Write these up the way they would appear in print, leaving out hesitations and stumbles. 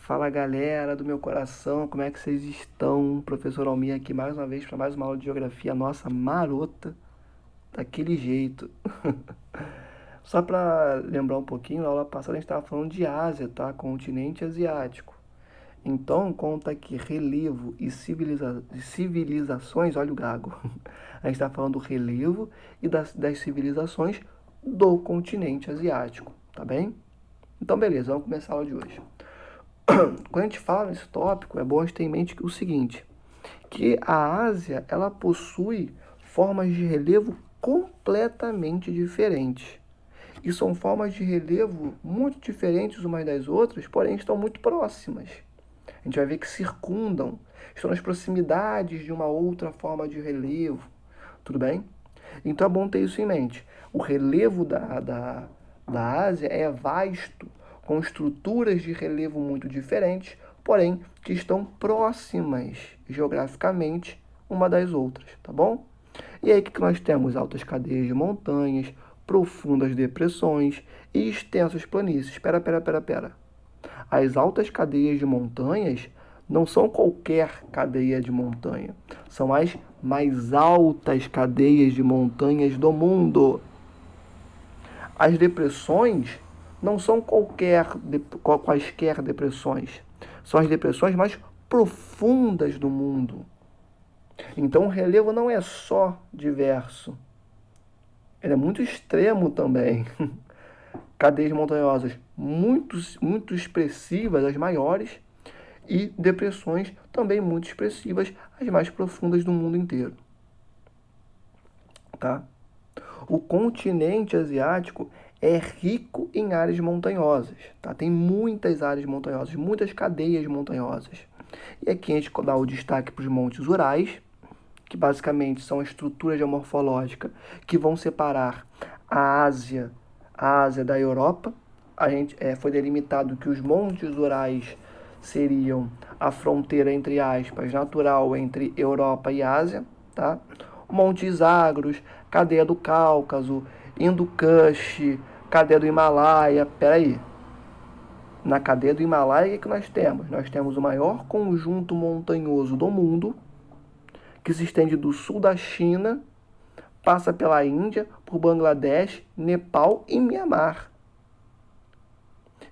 Fala galera do meu coração, como é que vocês estão? Professor Almir aqui mais uma vez para mais uma aula de geografia nossa marota, daquele jeito. Só para lembrar um pouquinho, na aula passada a gente estava falando de Ásia, tá? Continente asiático. Então, conta aqui relevo e civilizações, olha o gago. A gente está falando do relevo e das civilizações do continente asiático, tá bem? Então, beleza, vamos começar a aula de hoje. Quando a gente fala nesse tópico, é bom a gente ter em mente o seguinte, que a Ásia, ela possui formas de relevo completamente diferentes. E são formas de relevo muito diferentes umas das outras, porém estão muito próximas. A gente vai ver que circundam, estão nas proximidades de uma outra forma de relevo. Tudo bem? Então é bom ter isso em mente. O relevo da Ásia é vasto, com estruturas de relevo muito diferentes, porém que estão próximas geograficamente uma das outras, tá bom? E aí o que nós temos? Altas cadeias de montanhas, profundas depressões e extensas planícies. Espera. As altas cadeias de montanhas não são qualquer cadeia de montanha, são as mais altas cadeias de montanhas do mundo. As depressões não são quaisquer depressões, são as depressões mais profundas do mundo. Então o relevo não é só diverso, ele é muito extremo também. Cadeias montanhosas muito expressivas, as maiores, e depressões também muito expressivas, as mais profundas do mundo inteiro. Tá? O continente asiático é rico em áreas montanhosas, tá? Tem muitas áreas montanhosas, muitas cadeias montanhosas. E aqui a gente dá o destaque para os Montes Urais, que basicamente são a estrutura geomorfológica que vão separar a Ásia da Europa. Foi delimitado que os Montes Urais seriam a fronteira, entre aspas, natural entre Europa e Ásia, tá? Montes Zagros, cadeia do Cáucaso, Hindu-Kush, cadeia do Himalaia. Peraí. Na cadeia do Himalaia, o que nós temos? Nós temos o maior conjunto montanhoso do mundo, que se estende do sul da China, passa pela Índia, por Bangladesh, Nepal e Mianmar.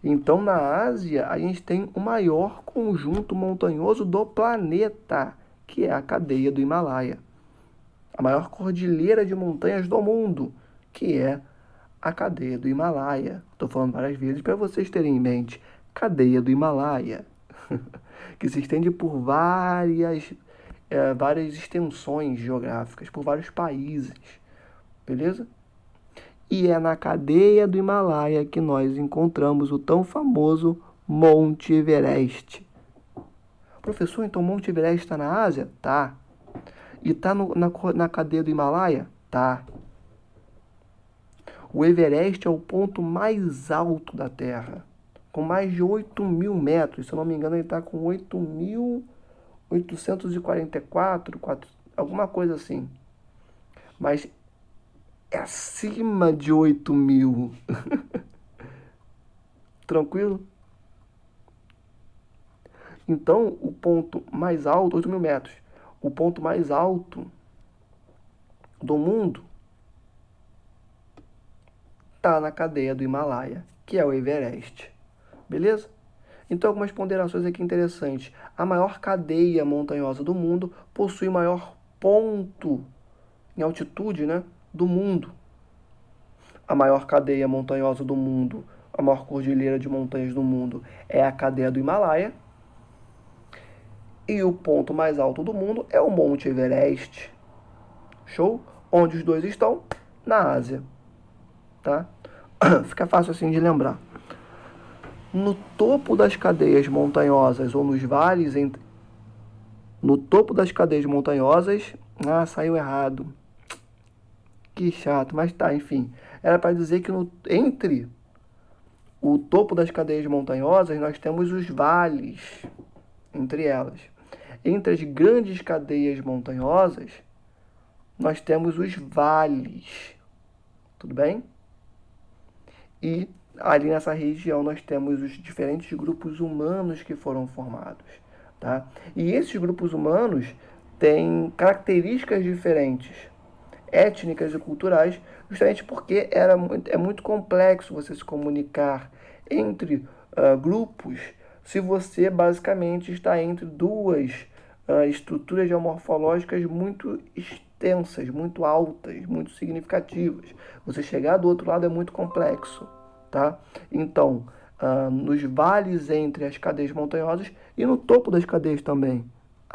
Então, na Ásia, a gente tem o maior conjunto montanhoso do planeta, que é a cadeia do Himalaia. A maior cordilheira de montanhas do mundo, que é a cadeia do Himalaia. Estou falando várias vezes para vocês terem em mente. Cadeia do Himalaia, que se estende por várias extensões geográficas, por vários países. Beleza? E é na cadeia do Himalaia que nós encontramos o tão famoso Monte Everest. Professor, então Monte Everest está na Ásia? Tá. E está na cadeia do Himalaia? Tá. O Everest é o ponto mais alto da Terra, com mais de 8.000 metros. Se eu não me engano, ele está com 8.844, alguma coisa assim. Mas é acima de 8.000. Tranquilo? Então, o ponto mais alto, 8.000 metros, o ponto mais alto do mundo está na cadeia do Himalaia, que é o Everest. Beleza? Então, algumas ponderações aqui interessantes. A maior cadeia montanhosa do mundo possui o maior ponto em altitude, né, do mundo. A maior cadeia montanhosa do mundo, a maior cordilheira de montanhas do mundo é a cadeia do Himalaia. E o ponto mais alto do mundo é o Monte Everest. Show? Onde os dois estão? Na Ásia. Tá? Fica fácil assim de lembrar. No topo das cadeias montanhosas ou nos vales no topo das cadeias montanhosas, saiu errado. Que chato, mas tá, enfim. Era para dizer que entre o topo das cadeias montanhosas nós temos os vales, entre elas. Entre as grandes cadeias montanhosas nós temos os vales. Tudo bem? E ali nessa região nós temos os diferentes grupos humanos que foram formados, tá? E esses grupos humanos têm características diferentes, étnicas e culturais, justamente porque é muito complexo você se comunicar entre grupos se você basicamente está entre duas estruturas geomorfológicas muito extensas, muito altas, muito significativas. Você chegar do outro lado é muito complexo, tá? Então, nos vales entre as cadeias montanhosas e no topo das cadeias também.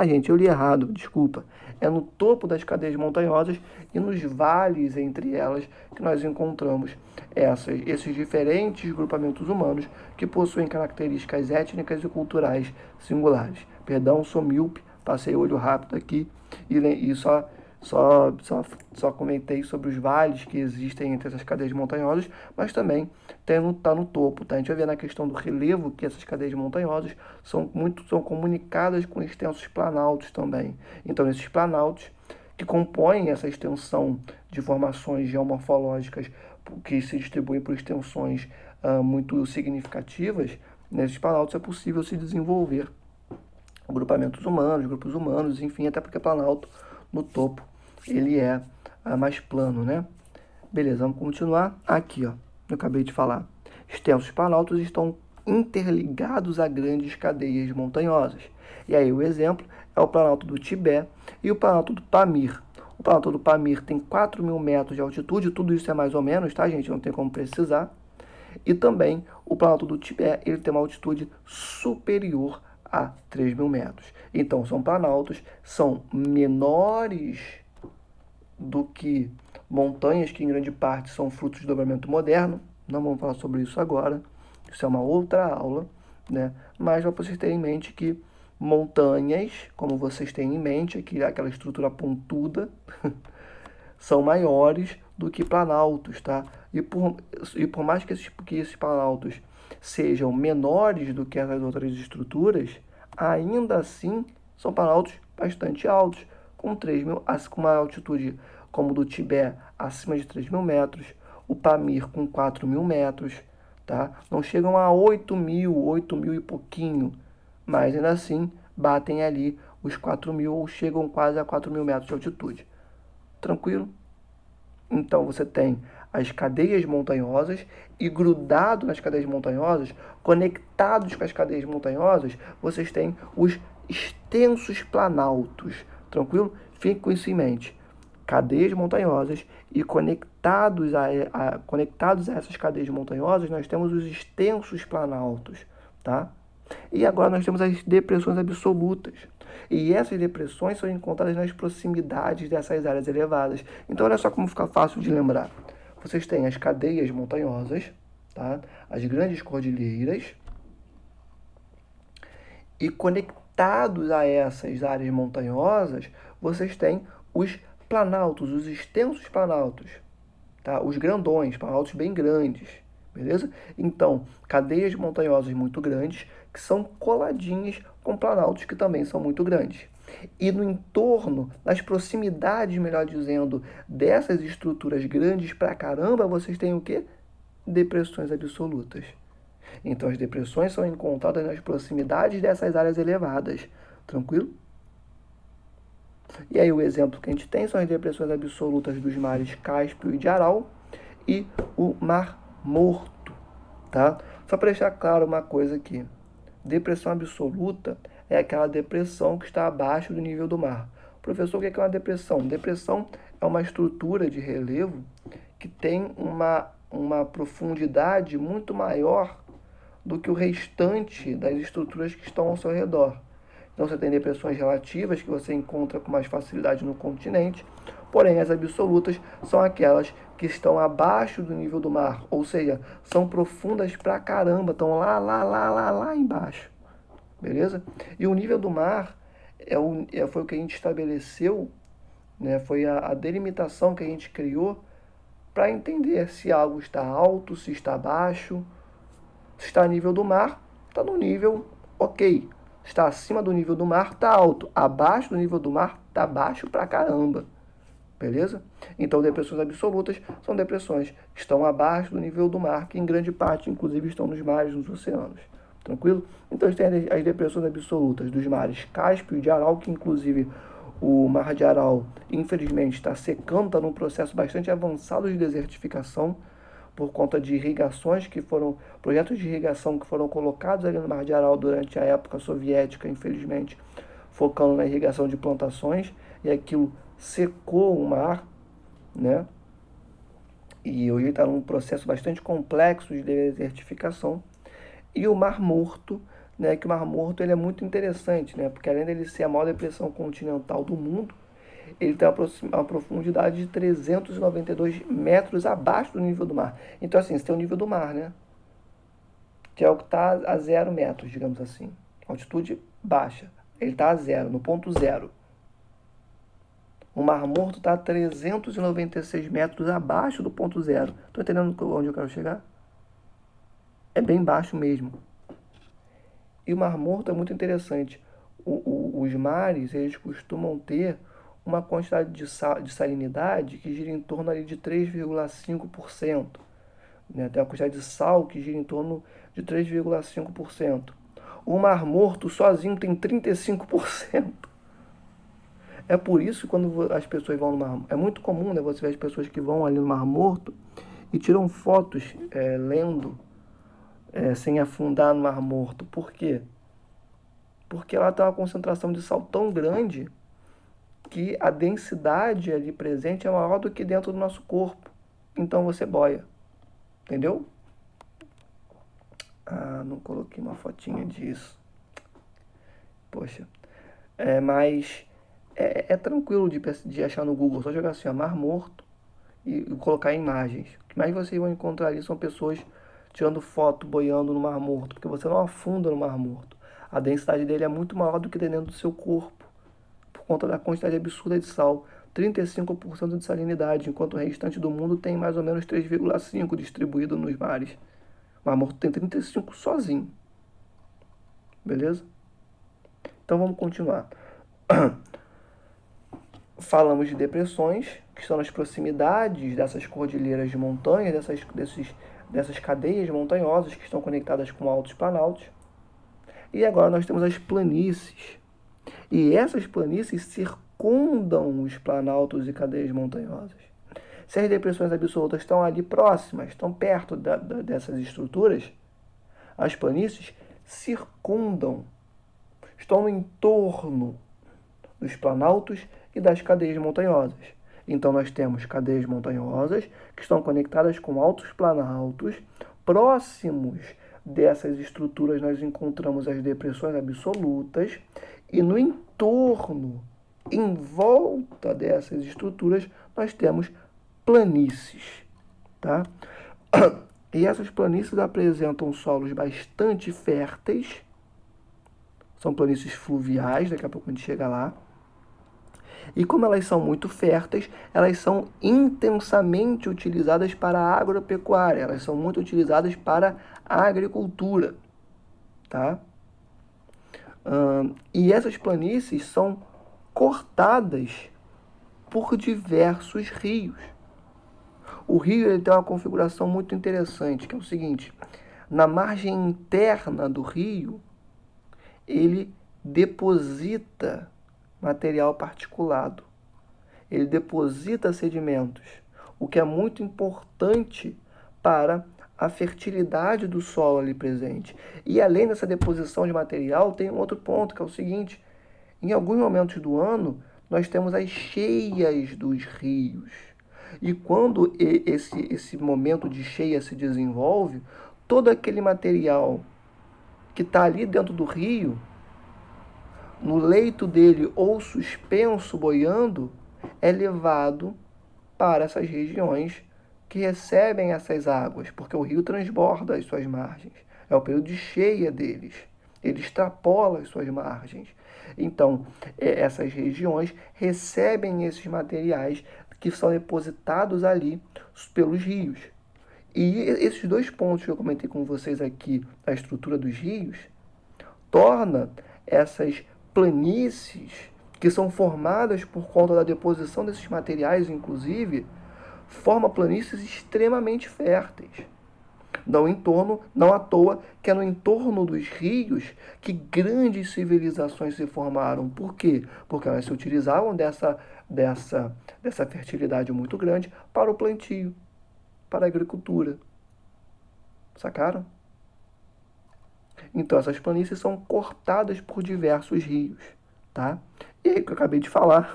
Gente, eu li errado, desculpa. É no topo das cadeias montanhosas e nos vales entre elas que nós encontramos esses diferentes grupamentos humanos que possuem características étnicas e culturais singulares. Perdão, sou míope, passei o olho rápido aqui e só, só, só comentei sobre os vales que existem entre essas cadeias montanhosas, mas também está no topo. Tá? A gente vai ver na questão do relevo que essas cadeias montanhosas são comunicadas com extensos planaltos também. Então, esses planaltos que compõem essa extensão de formações geomorfológicas que se distribuem por extensões muito significativas, nesses planaltos é possível se desenvolver grupamentos humanos, grupos humanos, enfim, até porque planalto no topo ele é mais plano, né? Beleza, vamos continuar. Aqui, ó, eu acabei de falar. Extensos planaltos estão interligados a grandes cadeias montanhosas. E aí o exemplo é o Planalto do Tibete e o Planalto do Pamir. O Planalto do Pamir tem 4.000 metros de altitude, tudo isso é mais ou menos, tá, gente? Não tem como precisar. E também o Planalto do Tibete, ele tem uma altitude superior a 3.000 metros. Então, são planaltos, são menores do que montanhas, que em grande parte são frutos do dobramento moderno. Não vamos falar sobre isso agora, isso é uma outra aula, né? Mas para vocês terem em mente que montanhas, como vocês têm em mente, aquela estrutura pontuda, são maiores do que planaltos, tá? E por mais que esses planaltos sejam menores do que as outras estruturas, ainda assim são planaltos bastante altos, com uma altitude como do Tibete acima de 3.000 metros, o Pamir com 4.000 metros, tá? Não chegam a 8.000 e pouquinho, mas ainda assim batem ali os 4.000 ou chegam quase a 4.000 metros de altitude. Tranquilo? Então você tem as cadeias montanhosas e grudado nas cadeias montanhosas, conectados com as cadeias montanhosas, vocês têm os extensos planaltos. Tranquilo? Fique com isso em mente. Cadeias montanhosas e conectados a essas cadeias montanhosas, nós temos os extensos planaltos, tá? E agora nós temos as depressões absolutas. E essas depressões são encontradas nas proximidades dessas áreas elevadas. Então, olha só como fica fácil de lembrar. Vocês têm as cadeias montanhosas, tá? As grandes cordilheiras, e conectados a essas áreas montanhosas, vocês têm os planaltos, os extensos planaltos, tá? Os grandões, planaltos bem grandes, beleza? Então, cadeias montanhosas muito grandes que são coladinhas com planaltos que também são muito grandes. E no entorno, nas proximidades, melhor dizendo, dessas estruturas grandes pra caramba, vocês têm o quê? Depressões absolutas. Então, as depressões são encontradas nas proximidades dessas áreas elevadas. Tranquilo? E aí o exemplo que a gente tem são as depressões absolutas dos mares Cáspio e de Aral e o Mar Morto, tá? Só para deixar claro uma coisa aqui. Depressão absoluta é aquela depressão que está abaixo do nível do mar. Professor, o que é uma depressão? Depressão é uma estrutura de relevo que tem uma profundidade muito maior do que o restante das estruturas que estão ao seu redor. Então você tem depressões relativas que você encontra com mais facilidade no continente, porém as absolutas são aquelas que estão abaixo do nível do mar, ou seja, são profundas pra caramba, estão lá embaixo, beleza? E o nível do mar foi o que a gente estabeleceu, né? Foi a delimitação que a gente criou para entender se algo está alto, se está baixo, se está a nível do mar, está no nível ok. Está acima do nível do mar, está alto. Abaixo do nível do mar, está baixo pra caramba. Beleza? Então, depressões absolutas são depressões que estão abaixo do nível do mar, que em grande parte, inclusive, estão nos mares, nos oceanos. Tranquilo? Então, a gente tem as depressões absolutas dos mares Cáspio e de Aral, que inclusive o mar de Aral, infelizmente, está secando, está num processo bastante avançado de desertificação, por conta de irrigações que foram, projetos de irrigação que foram colocados ali no Mar de Aral durante a época soviética, infelizmente, focando na irrigação de plantações, e aquilo secou o mar, né? E hoje está num processo bastante complexo de desertificação. E o Mar Morto, né? Que o Mar Morto ele é muito interessante, né? Porque além dele ser a maior depressão continental do mundo, ele tem uma profundidade de 392 metros abaixo do nível do mar. Então, assim, você tem o nível do mar, né? Que é o que está a 0 metros, digamos assim. Altitude baixa. Ele está a zero, no ponto zero. O Mar Morto está a 396 metros abaixo do ponto zero. Estou entendendo onde eu quero chegar? É bem baixo mesmo. E o Mar Morto é muito interessante. Os mares, eles costumam ter uma quantidade de salinidade que gira em torno ali de 3,5%. Né? Tem uma quantidade de sal que gira em torno de 3,5%. O Mar Morto sozinho tem 35%. É por isso que quando as pessoas vão no Mar Morto, é muito comum, né, você ver as pessoas que vão ali no Mar Morto e tiram fotos lendo, sem afundar no Mar Morto. Por quê? Porque lá tem uma concentração de sal tão grande que a densidade ali presente é maior do que dentro do nosso corpo. Então você boia. Entendeu? Ah, não coloquei uma fotinha disso. Poxa. Mas é tranquilo de achar no Google. Só jogar assim, ó, Mar Morto e colocar imagens. O que mais vocês vão encontrar ali são pessoas tirando foto, boiando no Mar Morto. Porque você não afunda no Mar Morto. A densidade dele é muito maior do que dentro do seu corpo. Por conta da quantidade absurda de sal. 35% de salinidade, enquanto o restante do mundo tem mais ou menos 3,5% distribuído nos mares. O Mar Morto tem 35% sozinho. Beleza? Então vamos continuar. Falamos de depressões, que estão nas proximidades dessas cordilheiras de montanha, dessas cadeias montanhosas que estão conectadas com altos planaltos. E agora nós temos as planícies. E essas planícies circundam os planaltos e cadeias montanhosas. Se as depressões absolutas estão ali próximas, estão perto dessas estruturas, as planícies circundam, estão no entorno dos planaltos e das cadeias montanhosas. Então nós temos cadeias montanhosas que estão conectadas com altos planaltos. Próximos dessas estruturas nós encontramos as depressões absolutas e no entorno, em volta dessas estruturas, nós temos planícies, tá? E essas planícies apresentam solos bastante férteis, são planícies fluviais, daqui a pouco a gente chega lá. E como elas são muito férteis, elas são intensamente utilizadas para a agropecuária, elas são muito utilizadas para a agricultura, tá? E essas planícies são cortadas por diversos rios. O rio ele tem uma configuração muito interessante, que é o seguinte: na margem interna do rio, ele deposita material particulado, ele deposita sedimentos, o que é muito importante para a fertilidade do solo ali presente. E além dessa deposição de material, tem um outro ponto, que é o seguinte: em alguns momentos do ano, nós temos as cheias dos rios. E quando esse momento de cheia se desenvolve, todo aquele material que está ali dentro do rio, no leito dele ou suspenso boiando, é levado para essas regiões que recebem essas águas, porque o rio transborda as suas margens. É o período de cheia deles. Ele extrapola as suas margens. Então, essas regiões recebem esses materiais que são depositados ali pelos rios. E esses dois pontos que eu comentei com vocês aqui, da estrutura dos rios, torna essas planícies, que que são formadas por conta da deposição desses materiais, inclusive, forma planícies extremamente férteis. Não à toa que é no entorno dos rios que grandes civilizações se formaram. Por quê? Porque elas se utilizavam dessa fertilidade muito grande para o plantio, para a agricultura. Sacaram? Então, essas planícies são cortadas por diversos rios, tá? E aí, que eu acabei de falar,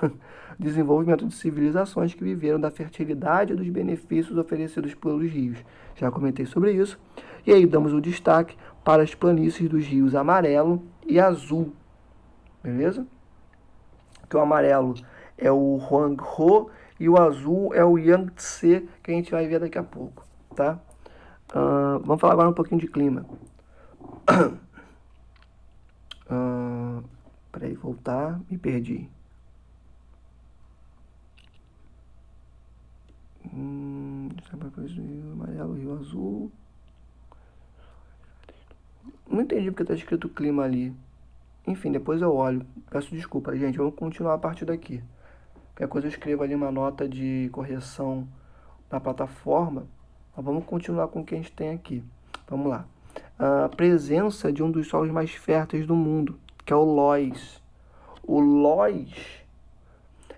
desenvolvimento de civilizações que viveram da fertilidade e dos benefícios oferecidos pelos rios. Já comentei sobre isso. E aí, damos o destaque para as planícies dos rios Amarelo e Azul, beleza? Que o amarelo é o Huanghe e o azul é o Yangtze, que a gente vai ver daqui a pouco, tá? Vamos falar agora um pouquinho de clima. Peraí, voltar, me perdi. Amarelo, Rio Azul. Não entendi porque tá escrito clima ali. Enfim, depois eu olho. Peço desculpa, gente. Vamos continuar a partir daqui. Qualquer coisa eu escrevo ali uma nota de correção na plataforma. Mas vamos continuar com o que a gente tem aqui. Vamos lá. A presença de um dos solos mais férteis do mundo, que é o Loess. O Loess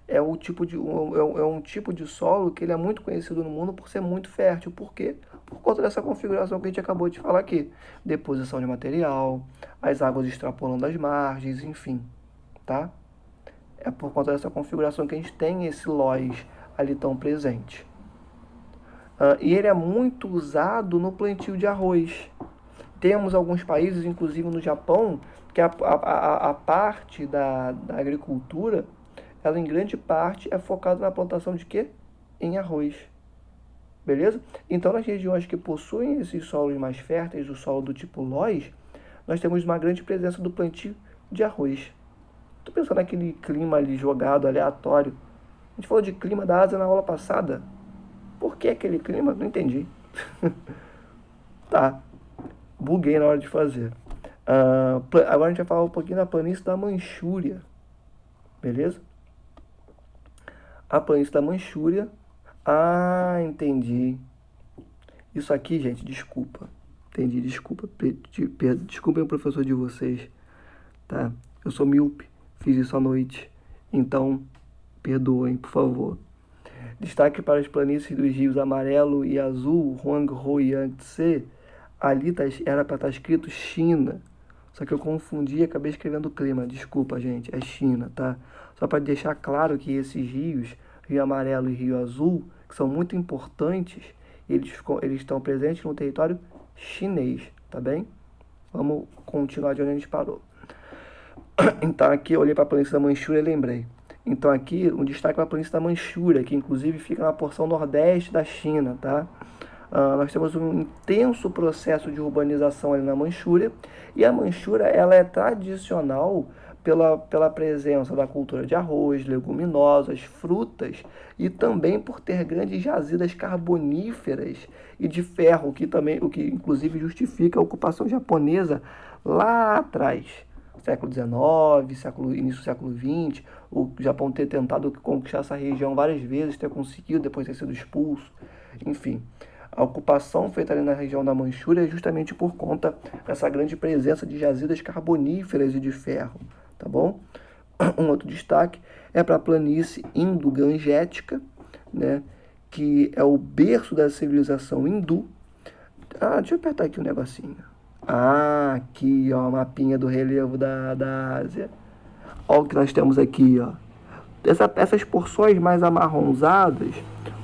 é um tipo de solo que ele é muito conhecido no mundo por ser muito fértil. Por quê? Por conta dessa configuração que a gente acabou de falar aqui. Deposição de material, as águas extrapolando as margens, enfim, tá? É por conta dessa configuração que a gente tem esse Loess ali tão presente. E ele é muito usado no plantio de arroz. Temos alguns países, inclusive no Japão, que a parte da agricultura, ela em grande parte é focada na plantação de quê? Em arroz. Beleza? Então, nas regiões que possuem esses solos mais férteis, o solo do tipo Loess, nós temos uma grande presença do plantio de arroz. Estou pensando naquele clima ali jogado, aleatório. A gente falou de clima da Ásia na aula passada. Por que aquele clima? Não entendi. Tá. Buguei na hora de fazer. Agora a gente vai falar um pouquinho da planície da Manchúria. Beleza? A planície da Manchúria. Entendi. Isso aqui, gente, desculpa. Entendi, desculpa. Desculpem o professor de vocês. Tá? Eu sou míope. Fiz isso à noite. Então, perdoem, por favor. Destaque para as planícies dos rios Amarelo e Azul, Huanghe e Yangtze. Ali era para estar escrito China. Só que eu confundi e acabei escrevendo clima. Desculpa, gente. É China, tá? Só para deixar claro que esses rios, Rio Amarelo e Rio Azul, que são muito importantes, eles estão presentes no território chinês, tá bem? Vamos continuar de onde a gente parou. Então aqui eu olhei para a planície da Manchúria e lembrei. Então aqui um destaque para a planície da Manchúria, que inclusive fica na porção nordeste da China, tá? Nós temos um intenso processo de urbanização ali na Manchúria, e a Manchúria ela é tradicional pela presença da cultura de arroz, leguminosas, frutas, e também por ter grandes jazidas carboníferas e de ferro, o que inclusive justifica a ocupação japonesa lá atrás. Século XIX, início do século XX, o Japão ter tentado conquistar essa região várias vezes, ter conseguido, depois ter sido expulso, enfim. A ocupação feita ali na região da Manchúria é justamente por conta dessa grande presença de jazidas carboníferas e de ferro, tá bom? Um outro destaque é para a planície indo-gangética, né, que é o berço da civilização hindu. Deixa eu apertar aqui um negocinho. Aqui, ó, mapinha do relevo da Ásia. Olha o que nós temos aqui, ó. Essas porções mais amarronzadas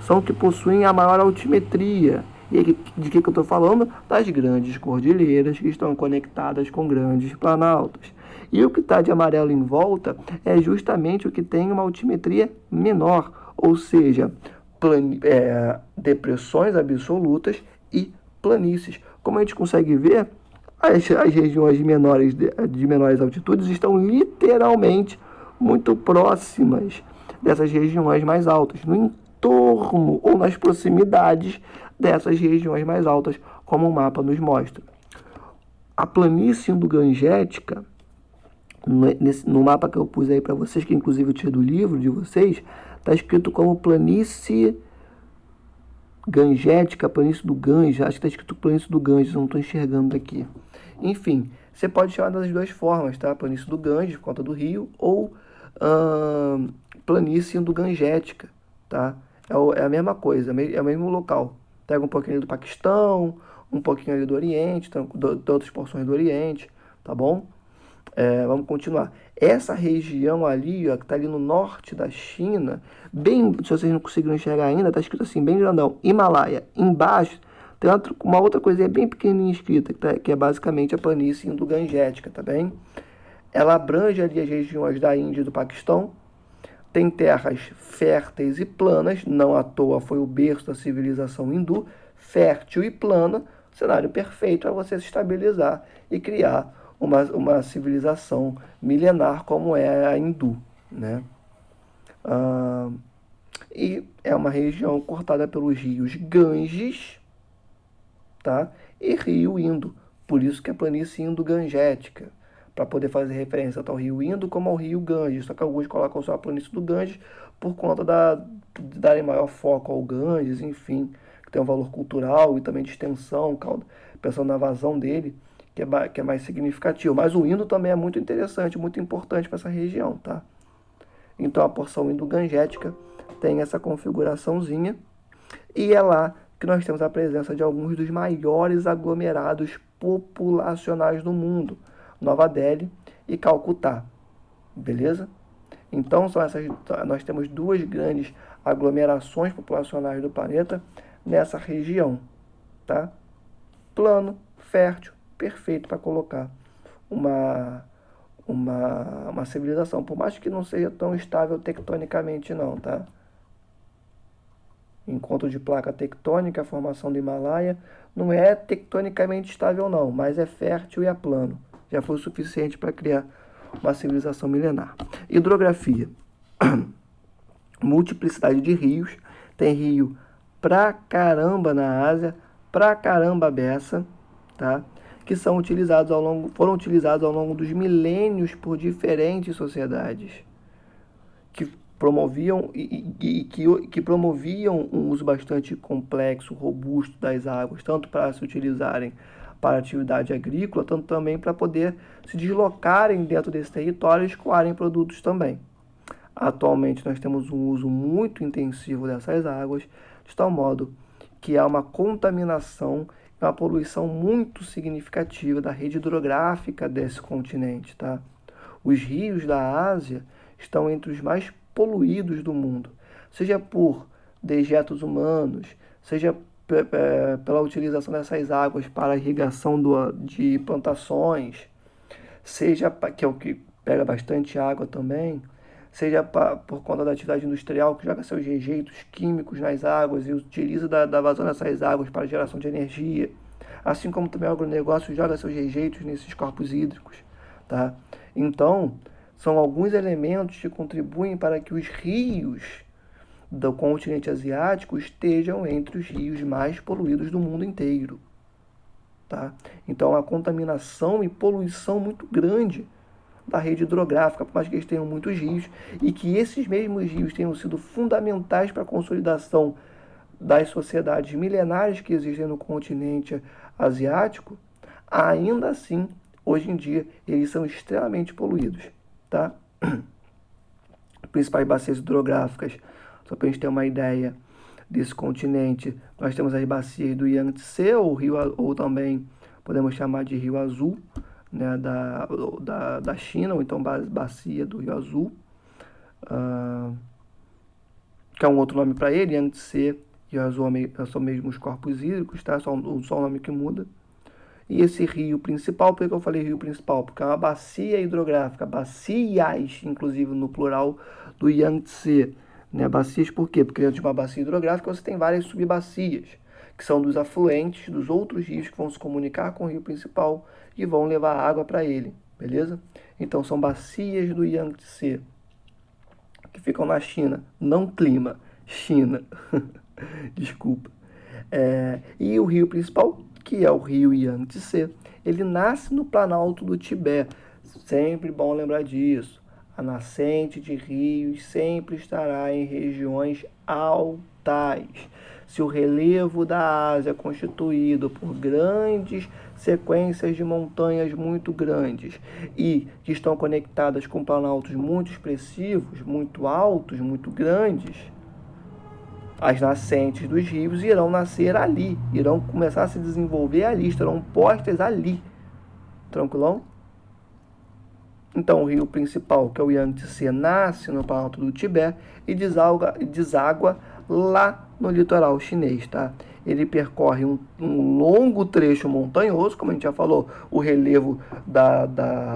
são que possuem a maior altimetria. E de que eu estou falando? Das grandes cordilheiras que estão conectadas com grandes planaltos. E o que está de amarelo em volta é justamente o que tem uma altimetria menor, ou seja, depressões absolutas e planícies. Como a gente consegue ver, as regiões de menores altitudes estão literalmente muito próximas dessas regiões mais altas, no entorno ou nas proximidades dessas regiões mais altas, como o mapa nos mostra. A planície indo-gangética No mapa que eu pus aí para vocês, que inclusive eu tirei do livro de vocês, está escrito como planície Gangética, planície do Ganges. Acho que está escrito planície do Ganges, eu não estou enxergando aqui. Enfim, você pode chamar das duas formas, tá? Planície do Ganges, por conta do rio, ou planície Indo-Gangética, tá? É a mesma coisa, é o mesmo local. Pega um pouquinho ali do Paquistão, um pouquinho ali do Oriente, de outras porções do Oriente, tá bom? Vamos continuar. Essa região ali, ó, que está ali no norte da China, bem, se vocês não conseguiram enxergar ainda, está escrito assim, bem grandão, Himalaia. Embaixo tem uma outra coisinha bem pequenininha escrita, que é basicamente a planície Indo-Gangética, tá bem? Ela abrange ali as regiões da Índia e do Paquistão, tem terras férteis e planas, não à toa foi o berço da civilização hindu, fértil e plana, cenário perfeito para você se estabilizar e criar uma civilização milenar como é a hindu, né? E é uma região cortada pelos rios Ganges, tá? E rio Indo, por isso que é planície Indo-Gangética, para poder fazer referência tanto ao rio Indo como ao rio Ganges, só que alguns colocam só a planície do Ganges por conta de darem maior foco ao Ganges, enfim, que tem um valor cultural e também de extensão, pensando na vazão dele, que é mais significativo. Mas o Indo também é muito interessante, muito importante para essa região, tá? Então a porção Indo-Gangética tem essa configuraçãozinha e é lá que nós temos a presença de alguns dos maiores aglomerados populacionais do mundo, Nova Delhi e Calcutá, beleza? Então nós temos duas grandes aglomerações populacionais do planeta nessa região, tá? Plano, fértil, perfeito para colocar uma civilização, por mais que não seja tão estável tectonicamente não, tá? Encontro de placa tectônica, a formação do Himalaia, não é tectonicamente estável não, mas é fértil e é plano. Já foi o suficiente para criar uma civilização milenar. Hidrografia. Multiplicidade de rios. Tem rio pra caramba na Ásia, pra caramba a beça, tá? Que foram utilizados ao longo dos milênios por diferentes sociedades que promoviam que promoviam um uso bastante complexo, robusto das águas, tanto para se utilizarem para atividade agrícola, tanto também para poder se deslocarem dentro desse território e escoarem produtos também. Atualmente nós temos um uso muito intensivo dessas águas, de tal modo que há uma contaminação e uma poluição muito significativa da rede hidrográfica desse continente, tá? Os rios da Ásia estão entre os mais poluídos do mundo, seja por dejetos humanos, seja pela utilização dessas águas para a irrigação de plantações, seja que é o que pega bastante água também, seja por conta da atividade industrial que joga seus rejeitos químicos nas águas e utiliza da vazão dessas águas para geração de energia, assim como também o agronegócio joga seus rejeitos nesses corpos hídricos, tá? Então, são alguns elementos que contribuem para que os rios do continente asiático estejam entre os rios mais poluídos do mundo inteiro, tá? Então, a contaminação e poluição muito grande da rede hidrográfica, por mais que eles tenham muitos rios, e que esses mesmos rios tenham sido fundamentais para a consolidação das sociedades milenares que existem no continente asiático, ainda assim, hoje em dia, eles são extremamente poluídos, tá? Principais bacias hidrográficas, só para a gente ter uma ideia desse continente, nós temos as bacias do Yangtze, ou também podemos chamar de Rio Azul, né, da China, ou então bacia do Rio Azul, que é um outro nome para ele. Yangtze e Rio Azul são mesmo os corpos hídricos, tá? Só o nome que muda. E esse rio principal, por que eu falei rio principal? Porque é uma bacia hidrográfica, bacias, inclusive no plural, do Yangtze. Né? Bacias por quê? Porque dentro de uma bacia hidrográfica você tem várias subbacias, que são dos afluentes dos outros rios que vão se comunicar com o rio principal e vão levar água para ele, beleza? Então são bacias do Yangtze, que ficam na China, não clima, China. Desculpa. E o rio principal, que é o rio Yangtze, ele nasce no Planalto do Tibete, Sempre bom lembrar disso. A nascente de rios sempre estará em regiões altas. Se o relevo da Ásia é constituído por grandes sequências de montanhas muito grandes e que estão conectadas com planaltos muito expressivos, muito altos, muito grandes, as nascentes dos rios irão nascer ali, irão começar a se desenvolver ali, estarão postas ali. Tranquilão? Então o rio principal, que é o Yangtze, nasce no planalto do Tibete e deságua lá no litoral chinês, tá? Ele percorre um longo trecho montanhoso, como a gente já falou, o relevo da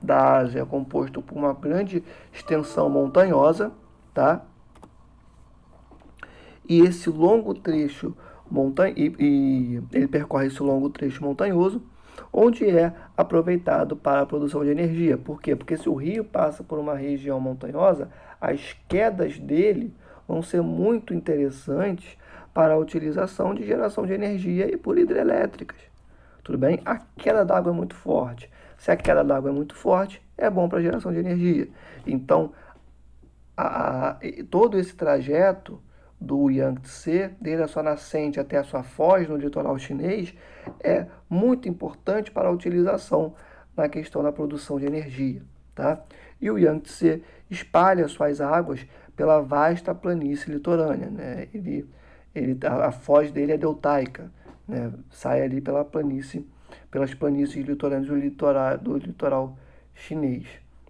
Ásia é composto por uma grande extensão montanhosa, tá? E esse longo trecho ele percorre esse longo trecho montanhoso, onde é aproveitado para a produção de energia. Por quê? Porque se o rio passa por uma região montanhosa, as quedas dele vão ser muito interessantes para a utilização de geração de energia e por hidrelétricas. Tudo bem? A queda d'água é muito forte. Se a queda d'água é muito forte, é bom para a geração de energia. Então, todo esse trajeto do Yangtze, desde a sua nascente até a sua foz no litoral chinês, é muito importante para a utilização na questão da produção de energia. Tá? E o Yangtze espalha suas águas pela vasta planície litorânea. Né? A foz dele é deltaica, né? Sai ali pela planície, pelas planícies litorâneas do litoral chinês,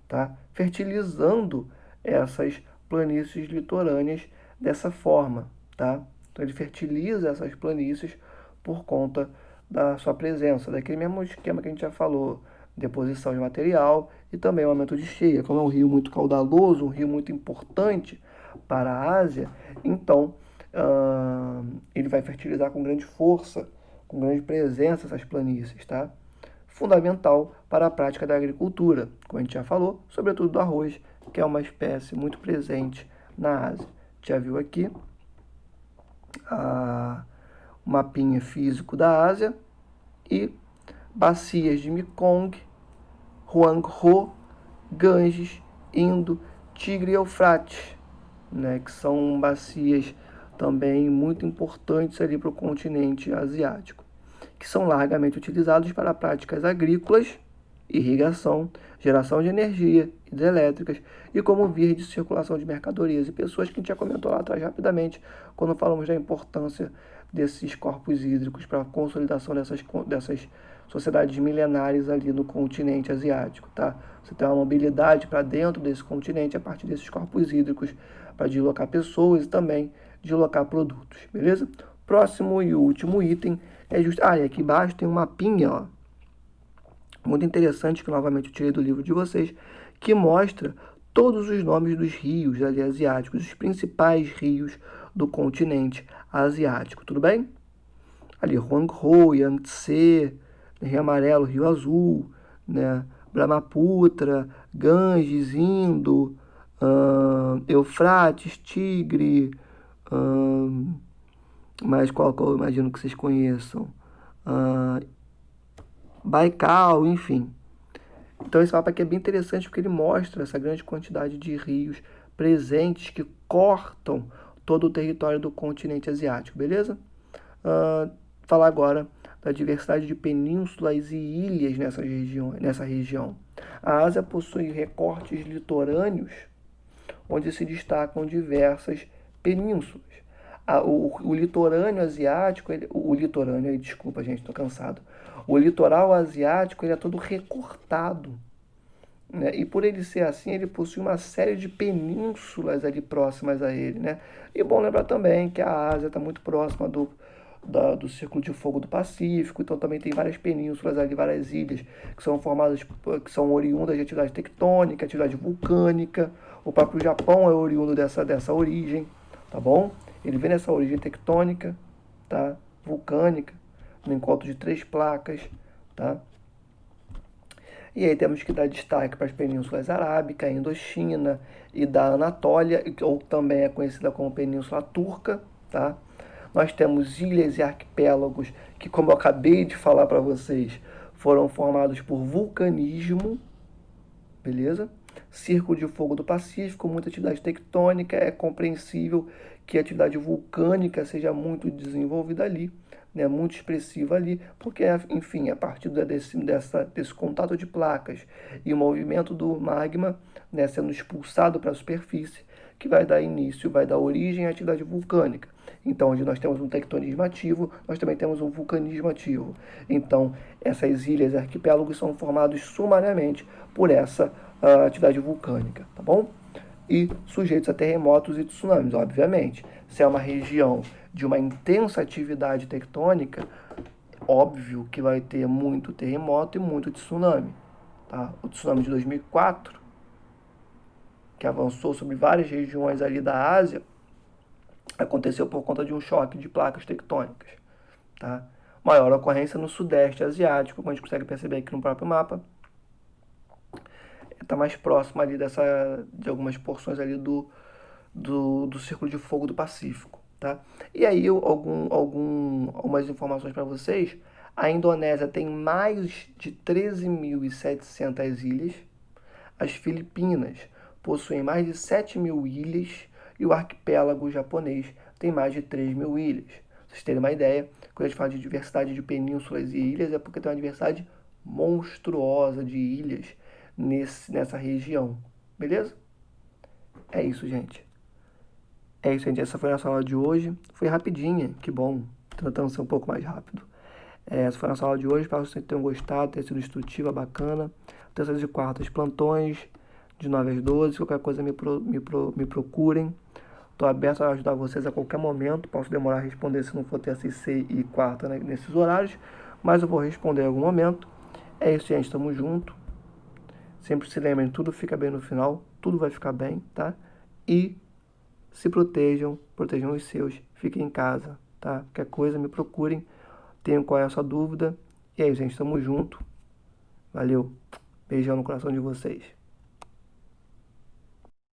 tá? Fertilizando essas planícies litorâneas dessa forma, tá? Então ele fertiliza essas planícies por conta da sua presença, daquele mesmo esquema que a gente já falou, deposição de material e também o aumento de cheia. Como é um rio muito caudaloso, um rio muito importante para a Ásia, então ele vai fertilizar com grande força, com grande presença essas planícies, tá? Fundamental para a prática da agricultura, como a gente já falou, sobretudo do arroz, que é uma espécie muito presente na Ásia. Já viu aqui o mapinha físico da Ásia e bacias de Mekong, Huanghe, Ganges, Indo, Tigre e Eufrates, né, que são bacias também muito importantes ali para o continente asiático, que são largamente utilizados para práticas agrícolas, irrigação, geração de energia, hidrelétricas e como via de circulação de mercadorias e pessoas, que a gente já comentou lá atrás rapidamente, quando falamos da importância desses corpos hídricos para a consolidação dessas sociedades milenares ali no continente asiático, tá? Você tem uma mobilidade para dentro desse continente a partir desses corpos hídricos para deslocar pessoas e também deslocar produtos, beleza? Próximo e último item é e aqui embaixo tem um mapinha, ó, muito interessante, que novamente eu tirei do livro de vocês, que mostra todos os nomes dos rios ali asiáticos, os principais rios do continente asiático, tudo bem? Ali, Huanghe, Yangtze, Rio Amarelo, Rio Azul, né? Brahmaputra, Ganges, Indo, Eufrates, Tigre, mas qual eu imagino que vocês conheçam? Baikal, enfim. Então esse mapa aqui é bem interessante porque ele mostra essa grande quantidade de rios presentes que cortam todo o território do continente asiático, beleza? Falar agora da diversidade de penínsulas e ilhas nessa região. A Ásia possui recortes litorâneos onde se destacam diversas penínsulas. O litorâneo asiático, desculpa gente, estou cansado. O litoral asiático ele é todo recortado, né? E por ele ser assim, ele possui uma série de penínsulas ali próximas a ele, né? E é bom lembrar também que a Ásia está muito próxima do Círculo de Fogo do Pacífico, então também tem várias penínsulas ali, várias ilhas que são formadas, que são oriundas de atividade tectônica, atividade vulcânica. O próprio Japão é oriundo dessa origem, tá bom? Ele vem nessa origem tectônica, tá? Vulcânica, no encontro de 3 placas, tá? E aí temos que dar destaque para as penínsulas arábica, a Indochina e da Anatólia, ou também é conhecida como Península Turca, tá? Nós temos ilhas e arquipélagos que, como eu acabei de falar para vocês, foram formados por vulcanismo, beleza? Círculo de Fogo do Pacífico, muita atividade tectônica, é compreensível que a atividade vulcânica seja muito desenvolvida ali, né, muito expressiva ali, porque, enfim, a partir desse contato de placas e o movimento do magma, né, sendo expulsado para a superfície, que vai dar início, vai dar origem à atividade vulcânica. Então, onde nós temos um tectonismo ativo, nós também temos um vulcanismo ativo. Então, essas ilhas e arquipélagos são formados sumariamente por essa atividade vulcânica, tá bom? E sujeitos a terremotos e tsunamis, obviamente. Se é uma região de uma intensa atividade tectônica, óbvio que vai ter muito terremoto e muito tsunami. Tá? O tsunami de 2004, que avançou sobre várias regiões ali da Ásia, aconteceu por conta de um choque de placas tectônicas. Tá? Maior ocorrência no sudeste asiático, como a gente consegue perceber aqui no próprio mapa, está mais próximo ali de algumas porções ali do Círculo de Fogo do Pacífico. Tá? E aí, algumas informações para vocês. A Indonésia tem mais de 13.700 ilhas. As Filipinas possuem mais de 7.000 ilhas. E o arquipélago japonês tem mais de 3.000 ilhas. Pra vocês terem uma ideia, quando a gente fala de diversidade de penínsulas e ilhas, é porque tem uma diversidade monstruosa de ilhas nessa região. Beleza? É isso, gente. É isso, gente. Essa foi a nossa aula de hoje. Foi rapidinha, que bom. Tentando ser um pouco mais rápido. Essa foi a nossa aula de hoje. Espero que vocês tenham gostado, tenha sido instrutiva, bacana. Terças e quartas, plantões, de 9 às 12. Qualquer coisa me procurem. Estou aberto a ajudar vocês a qualquer momento. Posso demorar a responder se não for terça e quarta, né, nesses horários. Mas eu vou responder em algum momento. É isso, gente. Tamo junto. Sempre se lembrem, tudo fica bem no final. Tudo vai ficar bem, tá? E se protejam os seus, fiquem em casa, tá? Qualquer coisa, me procurem, tenham qual é a sua dúvida. E é isso, gente, tamo junto. Valeu, beijão no coração de vocês.